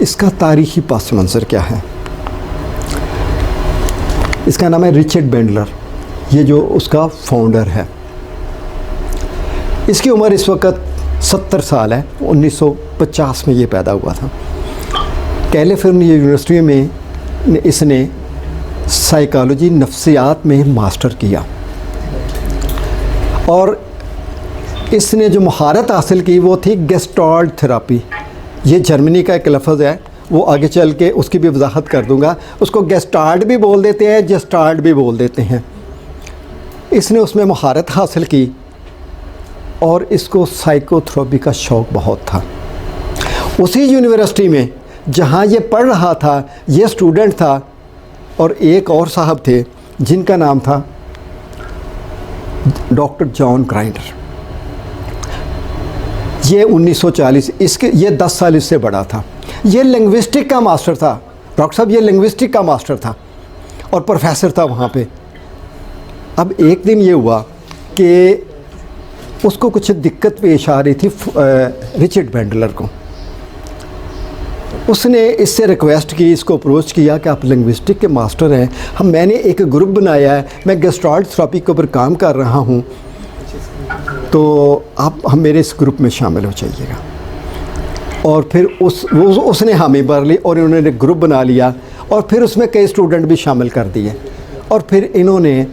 इसका तारीखी पास मंजर क्या है। इसका नाम है रिचर्ड बेंडलर, ये जो उसका फाउंडर है। इसकी उम्र इस वक्त 70 साल है। 1950 में ये पैदा हुआ था। कैलिफोर्निया यूनिवर्सिटी में इसने साइकोलॉजी नफ्सियात में मास्टर किया और इसने जो महारत हासिल की वो थी गेस्टाल्ट थेरापी। ये जर्मनी का एक लफ्ज़ है, वो आगे चल के उसकी भी वजाहत कर दूंगा। उसको गेस्टाल्ट भी बोल देते हैं, जेस्टाल्ट भी बोल देते हैं। इसने उसमें महारत हासिल की और इसको साइकोथेरेपी का शौक़ बहुत था। उसी यूनिवर्सिटी में जहाँ ये पढ़ रहा था, ये स्टूडेंट था और एक और साहब थे जिनका नाम था डॉक्टर जॉन ग्राइंडर। ये 1940, ये 10 साल इससे बड़ा था। ये लिंग्विस्टिक का मास्टर था। डॉक्टर साहब ये लिंग्विस्टिक का मास्टर था और प्रोफेसर था वहाँ पे। अब एक दिन ये हुआ कि उसको कुछ दिक्कत पेश आ रही थी रिचर्ड बेंडलर को। उसने इससे रिक्वेस्ट की, इसको अप्रोच किया कि आप लिंग्विस्टिक के मास्टर हैं, मैंने एक ग्रुप बनाया है, मैं गेस्टाल्ट थेरेपी के ऊपर काम कर रहा हूँ, तो आप हम मेरे इस ग्रुप में शामिल हो जाइएगा। और फिर उसने हामी भर ली और इन्होंने ग्रुप बना लिया और फिर उसमें कई स्टूडेंट भी शामिल कर दिए। और फिर इन्होंने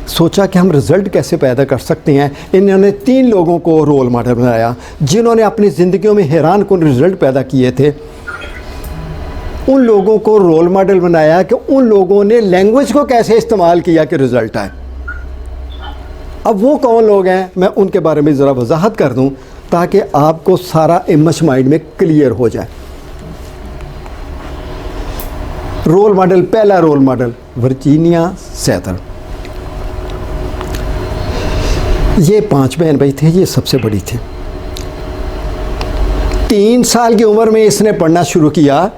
सोचा कि हम रिज़ल्ट कैसे पैदा कर सकते हैं। इन्होंने 3 लोगों को रोल मॉडल बनाया जिन्होंने अपनी ज़िंदगियों में हैरान कुन रिज़ल्ट पैदा किए थे। उन लोगों को रोल मॉडल बनाया कि उन लोगों ने लैंग्वेज को कैसे इस्तेमाल किया कि रिज़ल्ट आए। अब वो कौन लोग हैं, मैं उनके बारे में ज़रा वजाहत कर दूं ताकि आपको सारा इमेज माइंड में क्लियर हो जाए। रोल मॉडल, पहला रोल मॉडल वर्जीनिया सैथर। ये 5 बहन भाई थे, ये सबसे बड़ी थी। 3 साल की उम्र में इसने पढ़ना शुरू किया।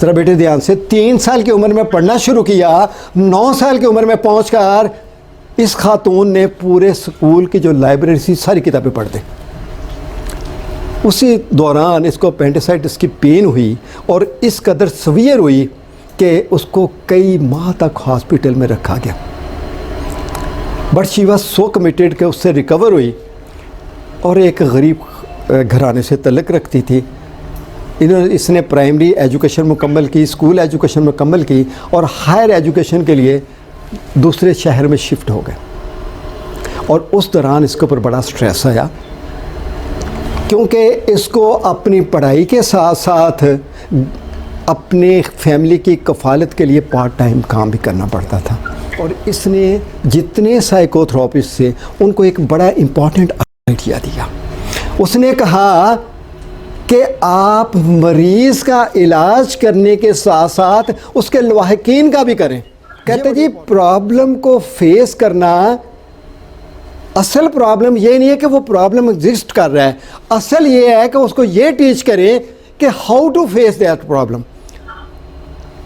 ज़रा बेटे ध्यान से, 3 साल की उम्र में पढ़ना शुरू किया। 9 साल की उम्र में पहुंचकर इस खातून ने पूरे स्कूल की जो लाइब्रेरी थी सारी किताबें पढ़ दी। उसी दौरान इसको अपेंडिसाइटिस की पेन हुई और इस कदर सवियर हुई कि उसको कई माह तक हॉस्पिटल में रखा गया। But she was so committed कि उससे रिकवर हुई और एक गरीब घराने से तल्लुक़ रखती थी। इसने प्राइमरी एजुकेशन मुकम्मल की, स्कूल एजुकेशन मुकम्मल की और हायर एजुकेशन के लिए दूसरे शहर में शिफ्ट हो गए। और उस दौरान इसके ऊपर बड़ा स्ट्रेस आया क्योंकि इसको अपनी पढ़ाई के साथ साथ अपने फैमिली की कफ़ालत के लिए पार्ट टाइम काम भी करना पड़ता था। और इसने जितने साइकोथेरेपिस्ट से उनको एक बड़ा इम्पॉर्टेंट आइडिया दिया। उसने कहा कि आप मरीज़ का इलाज करने के साथ साथ उसके लवाहिकीन का भी करें। कहते जी प्रॉब्लम को फेस करना, असल प्रॉब्लम ये नहीं है कि वो प्रॉब्लम एग्जिस्ट कर रहा है, असल ये है कि उसको ये टीच करें कि how to face that problem.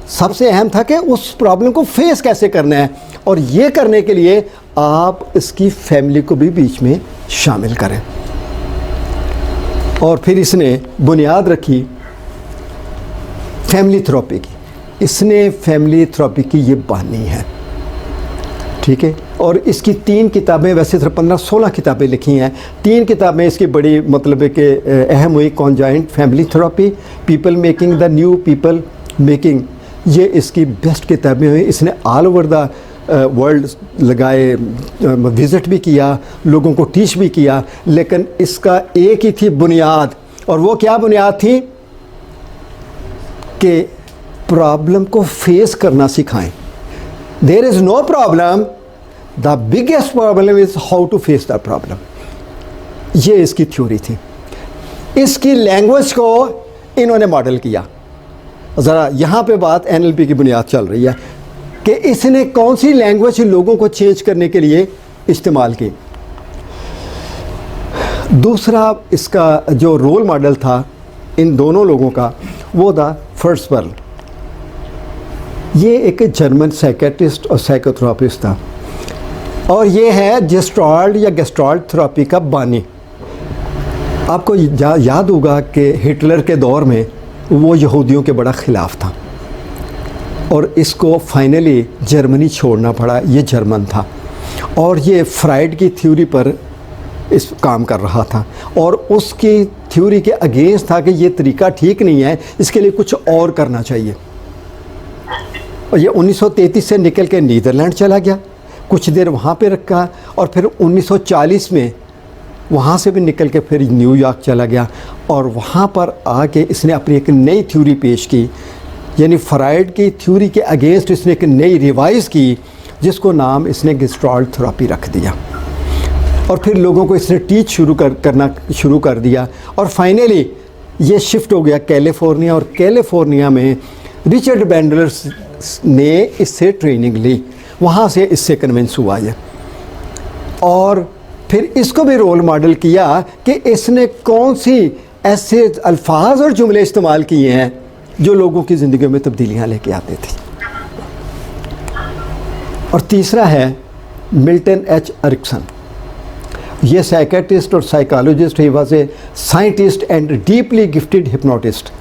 सबसे अहम था कि उस प्रॉब्लम को फेस कैसे करना है और ये करने के लिए आप इसकी फैमिली को भी बीच में शामिल करें। और फिर इसने बुनियाद रखी फैमिली थेरेपी की। इसने फैमिली थेरेपी की ये बानी है, ठीक है। और इसकी 3 किताबें, वैसे सिर्फ 15-16 किताबें लिखी हैं। 3 किताबें इसकी बड़ी मतलब है कि अहम हुई। Conjoint family therapy, people making the new people making, ये इसकी बेस्ट किताबें हुई। इसने ऑल ओवर द वर्ल्ड लगाए, विज़िट भी किया, लोगों को टीच भी किया, लेकिन इसका एक ही थी बुनियाद। और वो क्या बुनियाद थी कि प्रॉब्लम को फेस करना सिखाएं। There is no problem, the biggest problem is how to face the problem. ये इसकी थ्योरी थी। इसकी लैंग्वेज को इन्होंने मॉडल किया। ज़रा यहाँ पे बात NLP की बुनियाद चल रही है कि इसने कौन सी लैंग्वेज लोगों को चेंज करने के लिए इस्तेमाल की। दूसरा इसका जो रोल मॉडल था इन दोनों लोगों का, वो था फर्स्ट वर्ल्ड। ये एक जर्मन साइकेट्रिस्ट और साइकोथेरेपिस्ट था और ये है जेस्टाल्ट या गेस्टाल्ट थेरेपी का बानी। आपको याद होगा कि हिटलर के दौर में वो यहूदियों के बड़ा ख़िलाफ़ था और इसको फाइनली जर्मनी छोड़ना पड़ा। ये जर्मन था और ये फ्राइड की थ्योरी पर इस काम कर रहा था और उसकी थ्योरी के अगेंस्ट था कि ये तरीका ठीक नहीं है, इसके लिए कुछ और करना चाहिए। और ये 1933 से निकल के नीदरलैंड चला गया, कुछ देर वहाँ पे रखा और फिर 1940 में वहाँ से भी निकल के फिर न्यूयॉर्क चला गया और वहाँ पर आके इसने अपनी एक नई थ्योरी पेश की, यानी फ्राइड की थ्योरी के अगेंस्ट इसने एक नई रिवाइज़ की, जिसको नाम इसने गेस्टाल्ट थेरेपी रख दिया। और फिर लोगों को इसने टीच करना शुरू कर दिया और फाइनली ये शिफ्ट हो गया कैलिफोर्निया, और कैलिफोर्निया में रिचर्ड बैंडलर ने इससे ट्रेनिंग ली, वहाँ से इससे कन्विंस हुआ ये। और फिर इसको भी रोल मॉडल किया कि इसने कौन सी ऐसे अल्फाज और जुमले इस्तेमाल किए हैं जो लोगों की ज़िंदगी में तब्दीलियाँ लेके आते थे। और तीसरा है मिल्टन एच एरिक्सन। ये साइकेट्रिस्ट और psychologist, he was a scientist and deeply gifted hypnotist.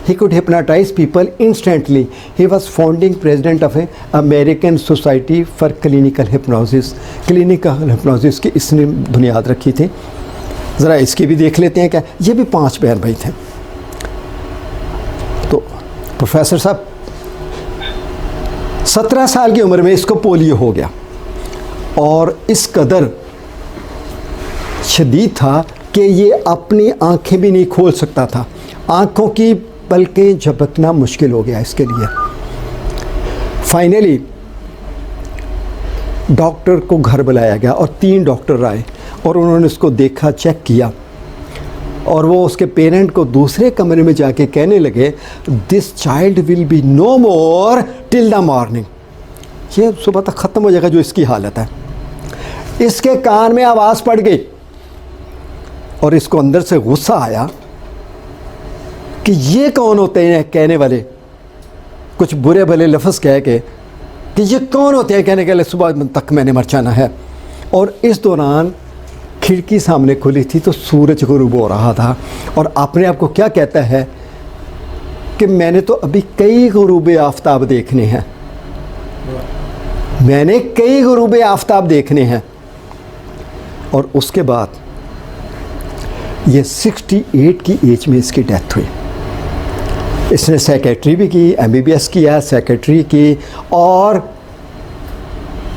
He could hypnotize people instantly. He was founding president of a American Society for Clinical Hypnosis. Clinical Hypnosis की इसने बुनियाद रखी थी। ज़रा इसकी भी देख लेते हैं क्या। ये भी 5 बहन भाई थे। तो प्रोफेसर साहब 17 साल की उम्र में इसको पोलियो हो गया और इस कदर शदीद था कि ये अपनी आंखें भी नहीं खोल सकता था, आंखों की पलकें झपकना मुश्किल हो गया इसके लिए। फाइनली डॉक्टर को घर बुलाया गया और 3 डॉक्टर आए और उन्होंने उसको देखा, चेक किया और वो उसके पेरेंट को दूसरे कमरे में जाके कहने लगे, this child will be no more till the morning. ये सुबह तक ख़त्म हो जाएगा जो इसकी हालत है। इसके कान में आवाज़ पड़ गई और इसको अंदर से गुस्सा आया कि ये कौन होते हैं कहने वाले, कुछ बुरे भले लफ्ज़ कह के कि ये कौन होते हैं कहने के लिए, सुबह तक मैंने मर जाना है। और इस दौरान खिड़की सामने खुली थी तो सूरज गुरूब हो रहा था और अपने आप को क्या कहता है कि मैंने तो अभी कई गुरूब आफ्ताब देखने हैं, मैंने कई गुरूब आफ्ताब देखने हैं। और उसके बाद ये 68 की एज में इसकी डेथ हुई। इसने सेक्रेटरी भी की, MBBS किया, सेक्रेटरी की और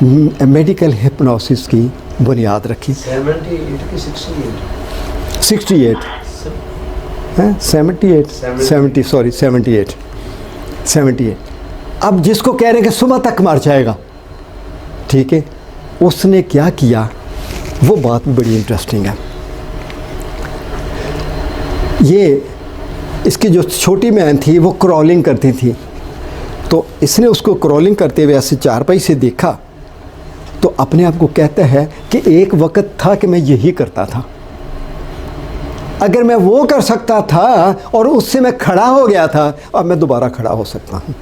मेडिकल हिप्नोसिस की बुनियाद रखी। 78 की 78। अब जिसको कह रहे हैं कि सुबह तक मर जाएगा, ठीक है, उसने क्या किया वो बात भी बड़ी इंटरेस्टिंग है। ये इसकी जो छोटी बहन थी वो क्रॉलिंग करती थी, तो इसने उसको क्रॉलिंग करते हुए ऐसे चारपाई से देखा तो अपने आप को कहता है कि एक वक्त था कि मैं यही करता था, अगर मैं वो कर सकता था और उससे मैं खड़ा हो गया था, अब मैं दोबारा खड़ा हो सकता हूँ।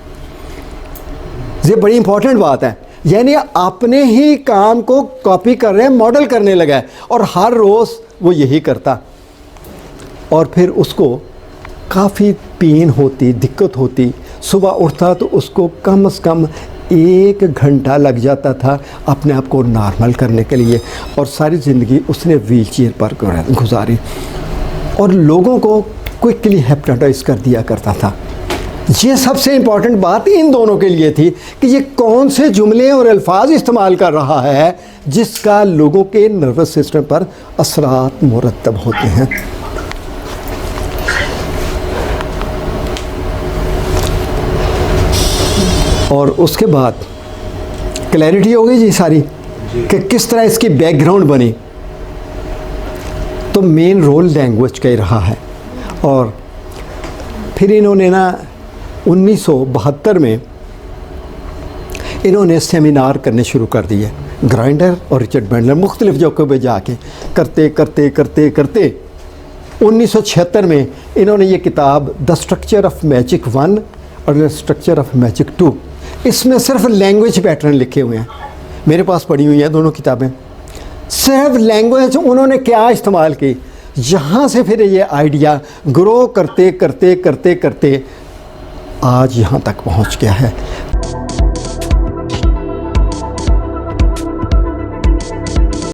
ये बड़ी इंपॉर्टेंट बात है, यानी अपने ही काम को कॉपी कर रहे हैं, मॉडल करने लगा है और हर रोज़ वो यही करता। और फिर उसको काफ़ी पेन होती, दिक्कत होती, सुबह उठता तो उसको कम से कम 1 घंटा लग जाता था अपने आप को नॉर्मल करने के लिए, और सारी ज़िंदगी उसने व्हीलचेयर पर गुजारी और लोगों को क्विकली हिप्नोटाइज कर दिया करता था। ये सबसे इम्पॉर्टेंट बात इन दोनों के लिए थी कि ये कौन से जुमले और अल्फाज इस्तेमाल कर रहा है जिसका लोगों के नर्वस सिस्टम पर असरात मुरतब होते हैं। और उसके बाद क्लैरिटी हो गई जी सारी कि किस तरह इसकी बैकग्राउंड बनी। तो मेन रोल लैंग्वेज का ही रहा है। और फिर इन्होंने ना 1972 में इन्होंने सेमिनार करने शुरू कर दिए, ग्राइंडर और रिचर्ड बैंडलर मुख्तलिफ जगहों पे जाके करते करते करते करते 1976 में इन्होंने ये किताब द स्ट्रक्चर ऑफ मैजिक 1 और द स्ट्रक्चर ऑफ मैजिक 2, इसमें सिर्फ लैंग्वेज पैटर्न लिखे हुए हैं, मेरे पास पड़ी हुई हैं दोनों किताबें। सिर्फ लैंग्वेज उन्होंने क्या इस्तेमाल की, यहाँ से फिर ये आइडिया ग्रो करते करते करते करते आज यहाँ तक पहुँच गया है।